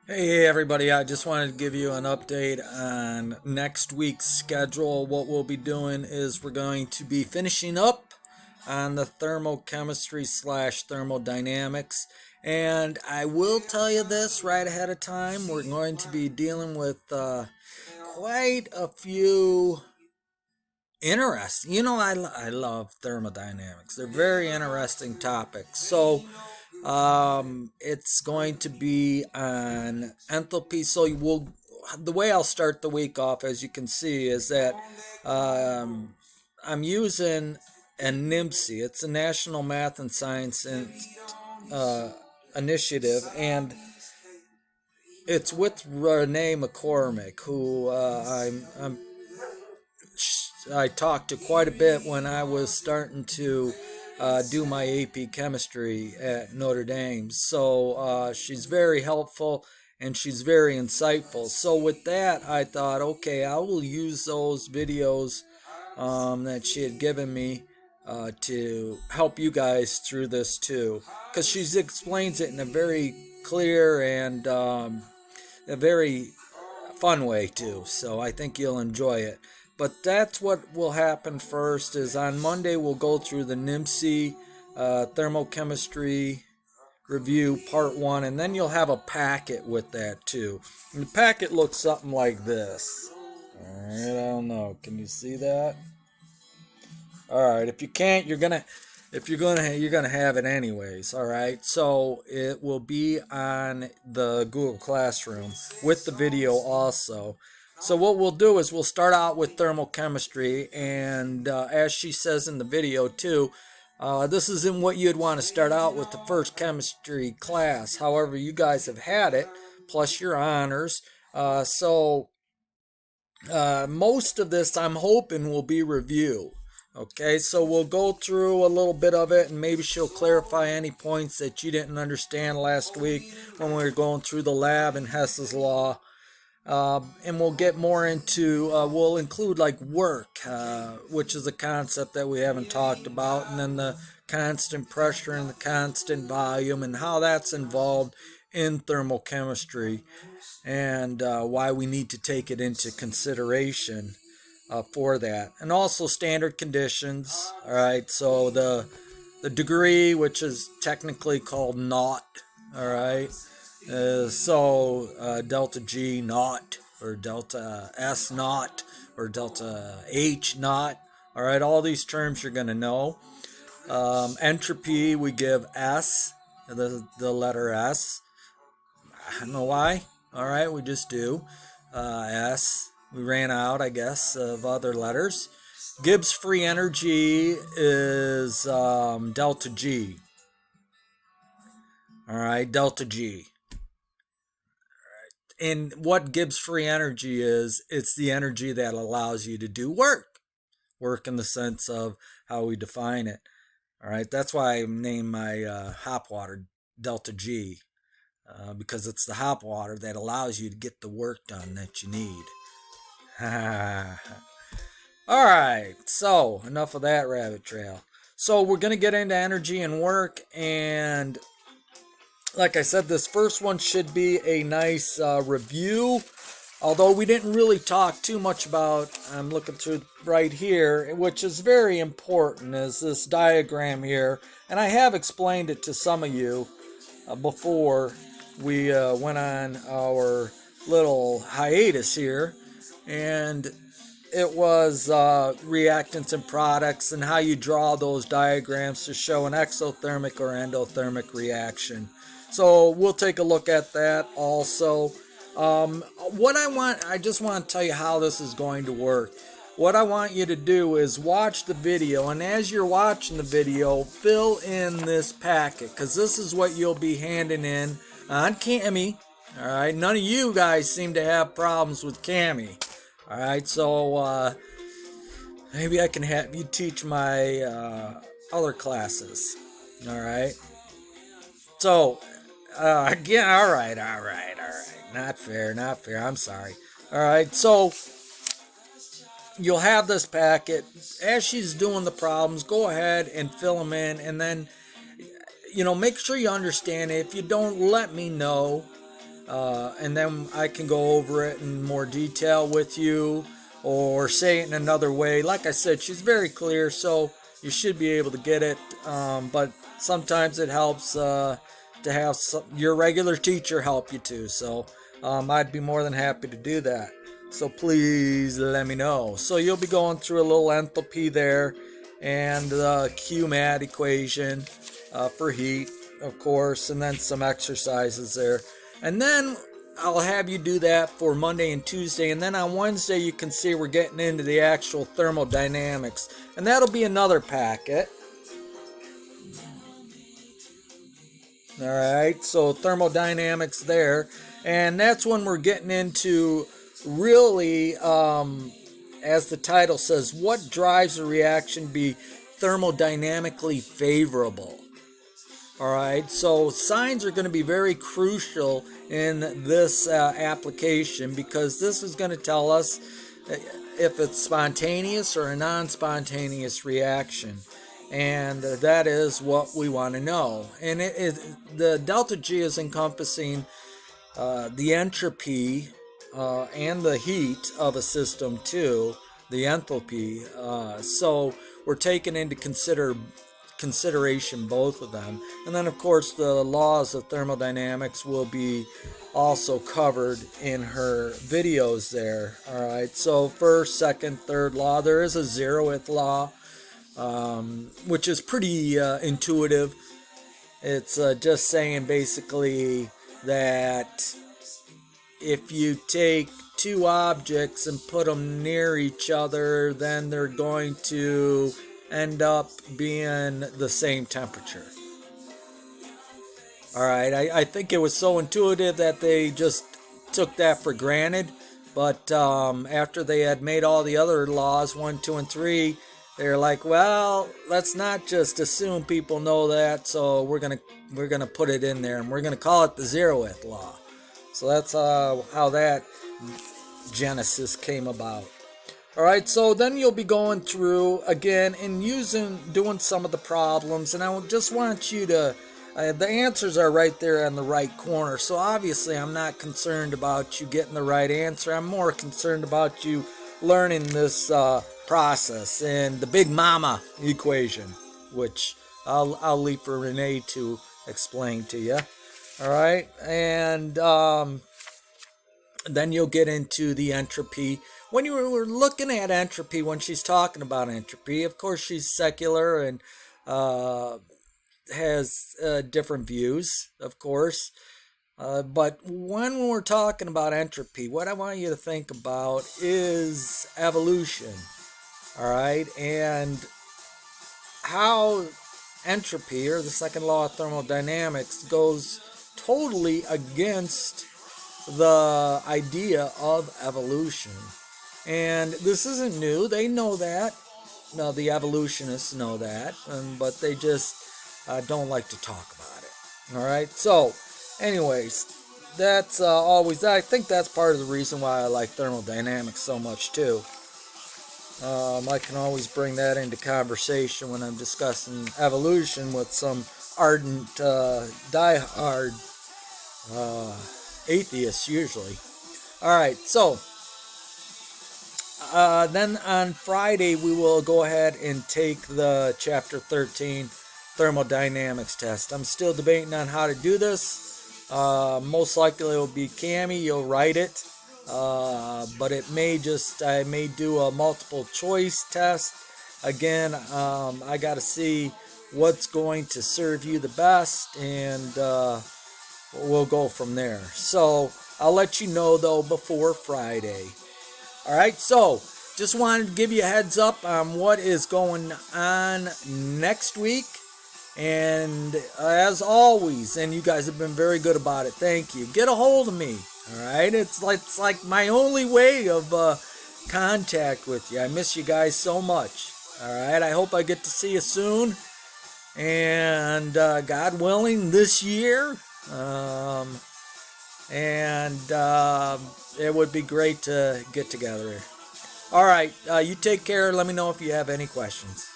Hey everybody, I just wanted to give you an update on next week's schedule. What we'll be doing is we're going to be finishing up on the thermochemistry slash thermodynamics. And I will tell you this right ahead of time, we're going to be dealing with quite a few interesting. I love thermodynamics. They're very interesting topics. It's going to be on enthalpy. The way I'll start the week off, as you can see, is that um, I'm using NMSI. It's a National Math and Science uh, Initiative, and it's with Renee McCormick, who I talked to quite a bit when I was starting to do my AP chemistry at Notre Dame. She's very helpful and she's very insightful. So with that, I thought, okay, I will use those videos that she had given me to help you guys through this too, because she explains it in a very clear and a very fun way too. So I think you'll enjoy it. But that's what will happen first. Is on Monday we'll go through the NMSI thermochemistry review part one, and then you'll have a packet with that too. And the packet looks something like this. All right, I don't know. Can you see that? All right. If you can't, you're gonna have it anyways. All right. So it will be on the Google Classroom with the video also. So what we'll do is we'll start out with thermochemistry, and as she says in the video too, this isn't what you'd want to start out with the first chemistry class. However, you guys have had it, plus your honors. Most of this, I'm hoping, will be review. Okay, so we'll go through a little bit of it, and maybe she'll clarify any points that you didn't understand last week when we were going through the lab and Hess's law. And we'll get more into, we'll include like work, which is a concept that we haven't talked about, and then the constant pressure and the constant volume and how that's involved in thermochemistry, and why we need to take it into consideration for that. And also standard conditions. All right, so the degree, which is technically called naught. All right, delta G naught, or delta S naught, or delta H naught. All right, all these terms you're going to know. Entropy, we give S, the letter S. I don't know why. All right, we just do. S. We ran out, I guess, of other letters. Gibbs free energy is delta G. All right, delta G. And what Gibbs free energy is, it's the energy that allows you to do work. Work in the sense of how we define it. All right, that's why I named my hop water delta G, because it's the hop water that allows you to get the work done that you need. All right, so enough of that rabbit trail. So we're going to get into energy and work, and like I said, this first one should be a nice review. Although we didn't really talk too much about, I'm looking through right here, which is very important, is this diagram here. And I have explained it to some of you before we went on our little hiatus here. And it was reactants and products and how you draw those diagrams to show an exothermic or endothermic reaction. So we'll take a look at that also. I just want to tell you how this is going to work. What I want you to do is watch the video, and as you're watching the video, fill in this packet, because this is what you'll be handing in on Cami. All right, none of you guys seem to have problems with Cami. All right, so maybe I can have you teach my other classes. All right. So again, all right. Not fair, not fair. I'm sorry. All right, so you'll have this packet. As she's doing the problems, go ahead and fill them in, and then make sure you understand it. If you don't, let me know. and then I can go over it in more detail with you or say it in another way. Like I said, she's very clear, so you should be able to get it, but sometimes it helps to have your regular teacher help you too. So I'd be more than happy to do that. So please let me know. So you'll be going through a little enthalpy there and the QMAT equation for heat, of course, and then some exercises there. And then I'll have you do that for Monday and Tuesday. And then on Wednesday, you can see we're getting into the actual thermodynamics. And that'll be another packet. All right, so thermodynamics there. And that's when we're getting into really, as the title says, what drives a reaction to be thermodynamically favorable. All right, so signs are going to be very crucial in this application because this is going to tell us if it's spontaneous or a non-spontaneous reaction. And that is what we want to know. And the delta G is encompassing the entropy and the heat of a system too, the enthalpy. So we're taking into consideration both of them. And then of course the laws of thermodynamics will be also covered in her videos there. All right, so first, second, third law. There is a zeroth law, which is pretty intuitive. It's just saying basically that if you take two objects and put them near each other, then they're going to end up being the same temperature. All right, I think it was so intuitive that they just took that for granted. But after they had made all the other laws, 1, 2, and 3, they're like, well, let's not just assume people know that, so we're gonna put it in there, and we're gonna call it the zeroth law. So that's how that genesis came about. All right, so then you'll be going through again and doing some of the problems, and I just want you to, the answers are right there in the right corner. So obviously I'm not concerned about you getting the right answer. I'm more concerned about you learning this process and the Big Mama equation, which I'll leave for Renee to explain to you. All right, and then you'll get into the entropy. When you were looking at entropy, when she's talking about entropy, of course she's secular and has different views, of course. But when we're talking about entropy, what I want you to think about is evolution. All right, and how entropy, or the second law of thermodynamics, goes totally against the idea of evolution. And this isn't new. They know that. No, the evolutionists know that, but they just don't like to talk about it. All right. So, anyways, that's always. I think that's part of the reason why I like thermodynamics so much too. I can always bring that into conversation when I'm discussing evolution with some ardent, diehard atheists usually. All right, so then on Friday we will go ahead and take the Chapter 13 Thermodynamics test. I'm still debating on how to do this. Most likely it will be Cami, you'll write it. But I may do a multiple choice test. Again, I got to see what's going to serve you the best, and we'll go from there. So I'll let you know though before Friday. All right, so just wanted to give you a heads up on what is going on next week. And as always, and you guys have been very good about it, thank you. Get a hold of me. All right, it's like my only way of contact with you. I miss you guys so much. All right, I hope I get to see you soon, and God willing, this year. It would be great to get together. All right, you take care. Let me know if you have any questions.